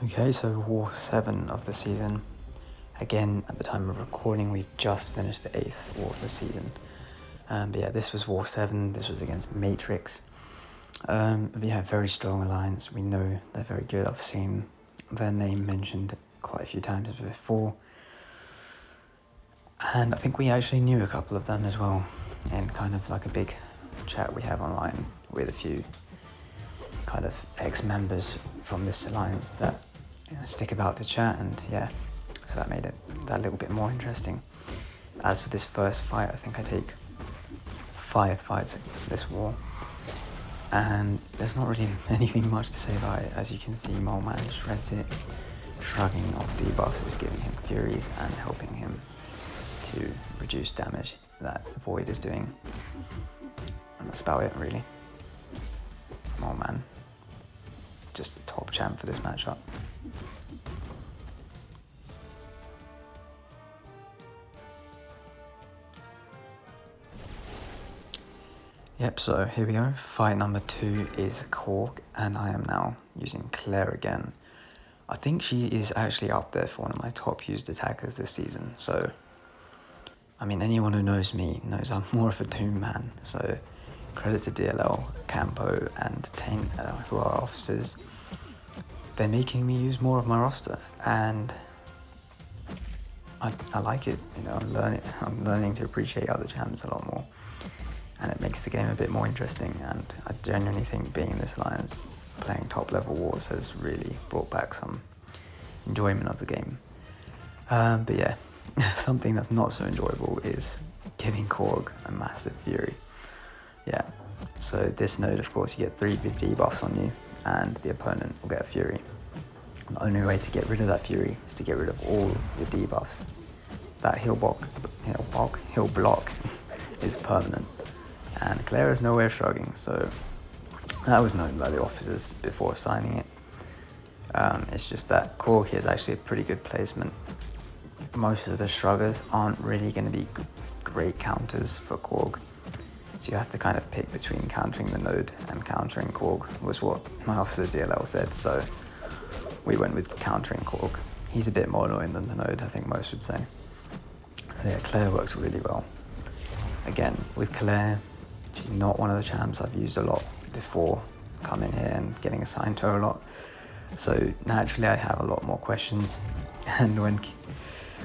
Okay, so War 7 of the season. Again, at the time of recording, we've just finished the 8th War of the season. But yeah, this was War 7, this was against Matrix. But yeah, very strong alliance. We know they're very good. I've seen their name mentioned quite a few times before. And I think we actually knew a couple of them as well, in kind of like a big chat we have online with a few kind of ex-members from this alliance that stick about to chat, and yeah, so that made it that little bit more interesting. As for this first fight, I think I take 5 fights this war, and there's not really anything much to say about it. As you can see, Moleman shreds it, shrugging off debuffs is giving him furies and helping him to reduce damage that Void is doing, and that's about it really. Moleman, just the top champ for this matchup. Yep, so here we go. Fight number 2 is Korg, and I am now using Claire again. I think she is actually up there for one of my top used attackers this season, so I mean, anyone who knows me knows I'm more of a Doom man, so credit to DLL, Campo and Taint, who are officers. They're making me use more of my roster, and I like it. You know, I'm learning to appreciate other champs a lot more, and it makes the game a bit more interesting. And I genuinely think being in this alliance, playing top level wars, has really brought back some enjoyment of the game. But yeah, something that's not so enjoyable is giving Korg a massive fury. Yeah, so this node, of course, you get 3 big debuffs on you, and the opponent will get a fury. The only way to get rid of that fury is to get rid of all your debuffs. That heal block is permanent, and Claire is nowhere shrugging, so that was known by the officers before signing it. It's just that Korg is actually a pretty good placement. Most of the shruggers aren't really going to be great counters for Korg, so you have to kind of pick between countering the node and countering Korg, was what my officer DLL said, so we went with countering Korg. He's a bit more annoying than the node, I think most would say. So yeah, Claire works really well. Again, with Claire, she's not one of the champs I've used a lot before coming here and getting assigned to her a lot, so naturally I have a lot more questions. And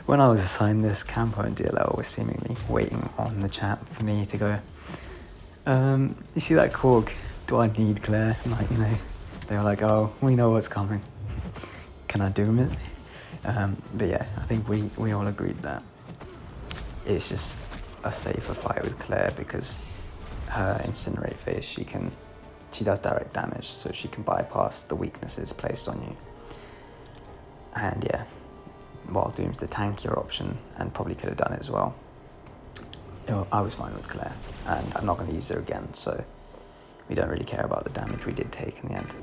when I was assigned this, Campo and DLL were seemingly waiting on the chat for me to go, you see that Korg? Do I need Claire? Like, you know, they were like, oh, we know what's coming. Can I doom it? But yeah, I think we all agreed that it's just a safer fight with Claire, because her incinerate phase, she does direct damage, so she can bypass the weaknesses placed on you. And yeah, while Doom's the tankier option, and probably could have done it as well, I was fine with Claire, and I'm not going to use her again, so we don't really care about the damage we did take in the end.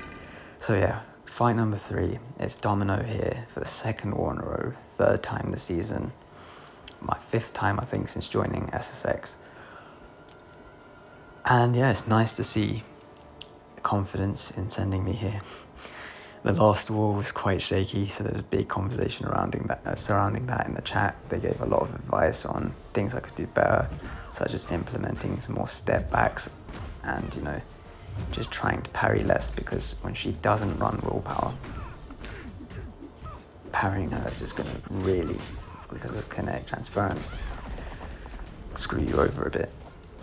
So yeah, fight number 3 is Domino here for the 2nd war in a row, 3rd time this season, my 5th time I think since joining SSx. And yeah, it's nice to see the confidence in sending me here. The last war was quite shaky, so there's a big conversation surrounding that in the chat. They gave a lot of advice on things I could do better, such as implementing some more step backs and, you know, just trying to parry less, because when she doesn't run willpower, parrying her is just going to really, because of kinetic transference, screw you over a bit.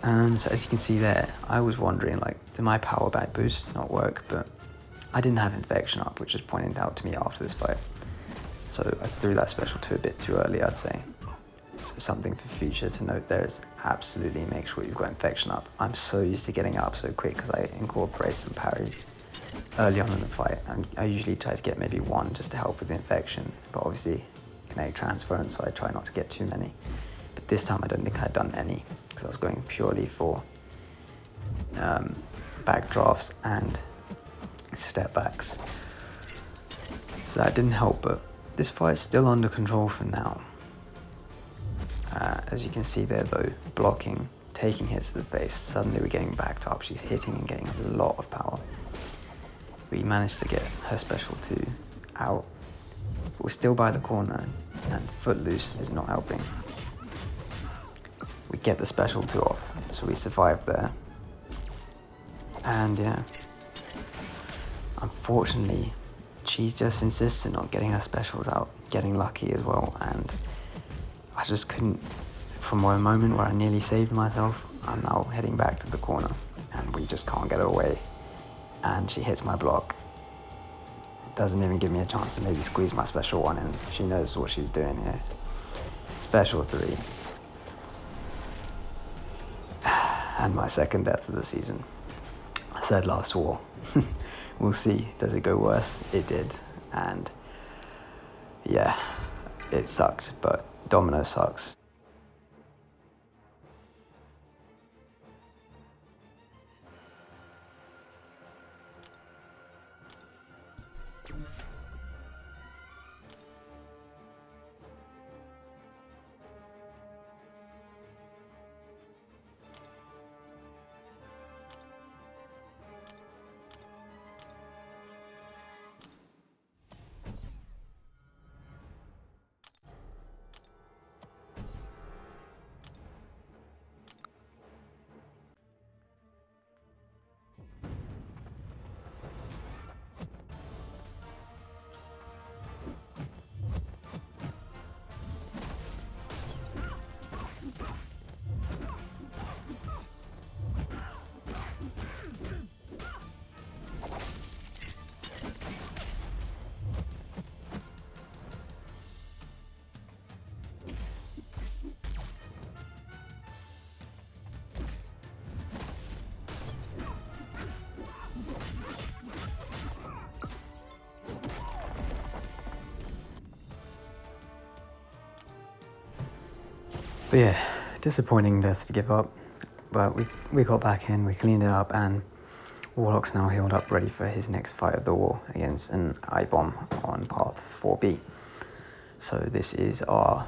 And so as you can see there, I was wondering, like, did my power back boost not work? But I didn't have infection up, which was pointed out to me after this fight. So I threw that special 2 a bit too early, I'd say. So something for future to note there is absolutely make sure you've got infection up. I'm so used to getting up so quick because I incorporate some parries early on in the fight. And I usually try to get maybe 1 just to help with the infection, but obviously kinetic transference, so I try not to get too many. But this time I don't think I'd done any, because I was going purely for backdrafts and step backs. So that didn't help, but this fight's still under control for now. As you can see there though, blocking, taking hits to the face, suddenly we're getting backed up. She's hitting and getting a lot of power. We managed to get her special 2 out. We're still by the corner, and Footloose is not helping. We get the special 2 off, so we survive there. And yeah, unfortunately, she's just insistent on getting her specials out, getting lucky as well, and I just couldn't. From a moment where I nearly saved myself, I'm now heading back to the corner, and we just can't get her away. And she hits my block. Doesn't even give me a chance to maybe squeeze my special 1 in. She knows what she's doing here. Special 3. And my second death of the season. I said last war. We'll see. Does it go worse? It did. And yeah, it sucked, but Domino sucks. But yeah, disappointing deaths to give up. But we got back in, we cleaned it up, and Warlock's now healed up, ready for his next fight of the war against an ibom on path 4B. So this is our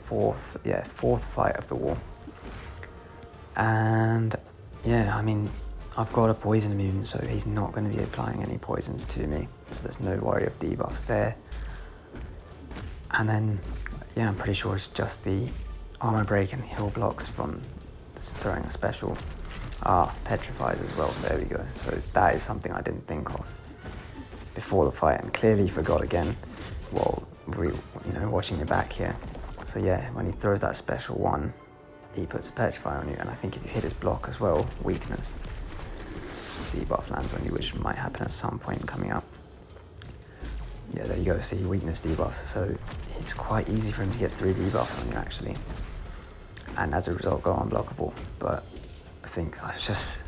fourth fight of the war. And yeah, I mean, I've got a poison immune, so he's not going to be applying any poisons to me. So there's no worry of debuffs there. And then, yeah, I'm pretty sure it's just the armor break and heal blocks from throwing a special. Petrifies as well, there we go. So that is something I didn't think of before the fight, and clearly forgot again while watching it back here. So yeah, when he throws that special 1, he puts a petrify on you, and I think if you hit his block as well, weakness, debuff lands on you, which might happen at some point coming up. Yeah, there you go, see, weakness debuff. So it's quite easy for him to get 3 debuffs on you actually, and as a result go unblockable. But I think I was just,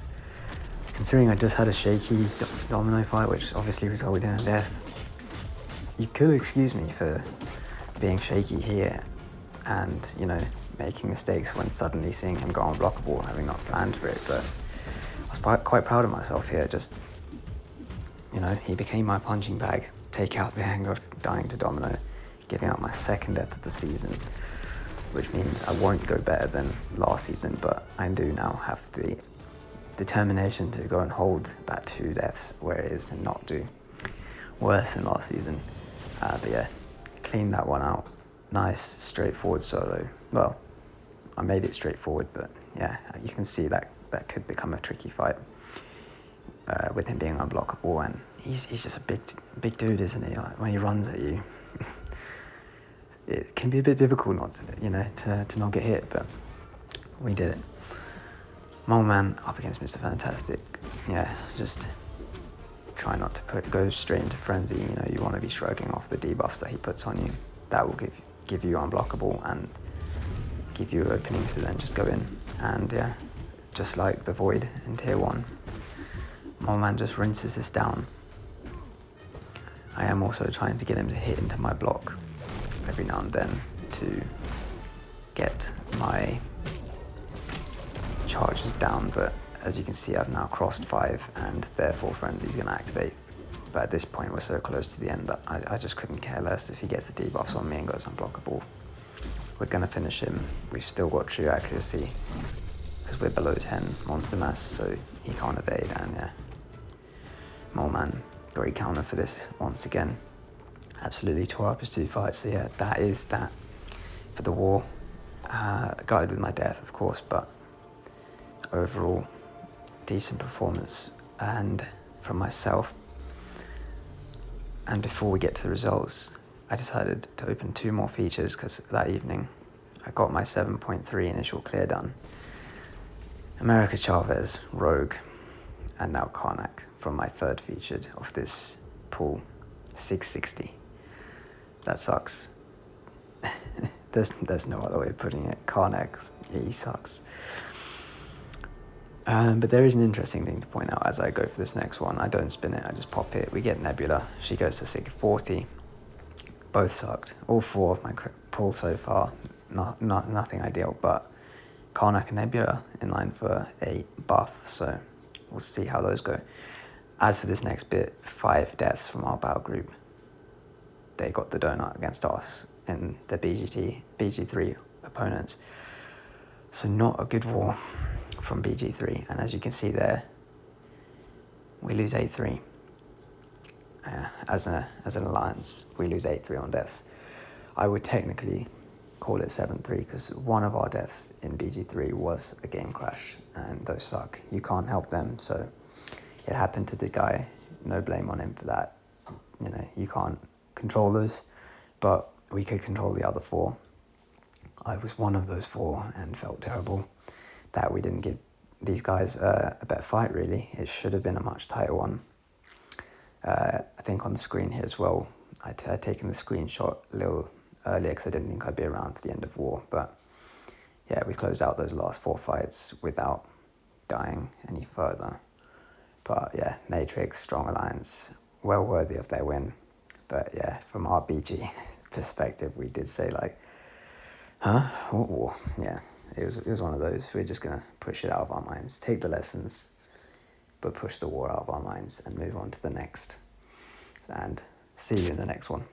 considering I just had a shaky Domino fight, which obviously resulted in a death, you could excuse me for being shaky here and, making mistakes when suddenly seeing him go unblockable, having not planned for it. But I was quite proud of myself here. Just, he became my punching bag. Take out the anger of dying to Domino, giving out my second death of the season, which means I won't go better than last season, but I do now have the determination to go and hold that 2 deaths where it is and not do worse than last season. But yeah, clean that one out. Nice, straightforward solo. Well, I made it straightforward, but yeah, you can see that could become a tricky fight with him being unblockable, and he's just a big dude, isn't he? Like, when he runs at you, it can be a bit difficult not to not get hit, but we did it. Moleman up against Mr. Fantastic. Yeah, just try not to go straight into frenzy. You want to be shrugging off the debuffs that he puts on you. That will give you unblockable and give you openings to then just go in. And yeah, just like the Void in Tier 1, Moleman just rinses this down. I am also trying to get him to hit into my block every now and then to get my charges down, but as you can see, I've now crossed 5 and therefore Frenzy's going to activate. But at this point, we're so close to the end that I just couldn't care less if he gets the debuffs on me and goes unblockable. We're going to finish him. We've still got true accuracy because we're below 10 monster mass, so he can't evade. And yeah, Moleman Great counter for this once again. Absolutely tore up his 2 fights. So yeah, that is that for the war. Guided with my death, of course, but overall decent performance. And from myself. And before we get to the results, I decided to open 2 more features because that evening I got my 7.3 initial clear done. America Chavez, Rogue, and now Karnak from my 3rd featured of this pool, 660. That sucks. There's no other way of putting it. Karnak, he sucks. But there is an interesting thing to point out as I go for this next one. I don't spin it, I just pop it. We get Nebula. She goes to 640. Both sucked. All 4 of my pulls so far, nothing ideal, but Karnak and Nebula in line for a buff, so we'll see how those go. As for this next bit, 5 deaths from our battle group. They got the donut against us in the BG3 opponents. So not a good war from BG3, and as you can see there, we lose 8-3. As an alliance, we lose 8-3 on deaths. I would technically call it 7-3 because one of our deaths in BG3 was a game crash, and those suck. You can't help them, so it happened to the guy. No blame on him for that. You know, you can't control those, but we could control the other 4. I was one of those 4 and felt terrible that we didn't give these guys a better fight, really. It should have been a much tighter one. I think on the screen here as well, I'd taken the screenshot a little earlier because I didn't think I'd be around for the end of war, but yeah, we closed out those last 4 fights without dying any further. But yeah, Matrix, strong alliance, well worthy of their win. But yeah, from our BG perspective, we did say like, huh? What war? Yeah, it was one of those. We're just gonna push it out of our minds, take the lessons, but push the war out of our minds and move on to the next. And see you in the next one.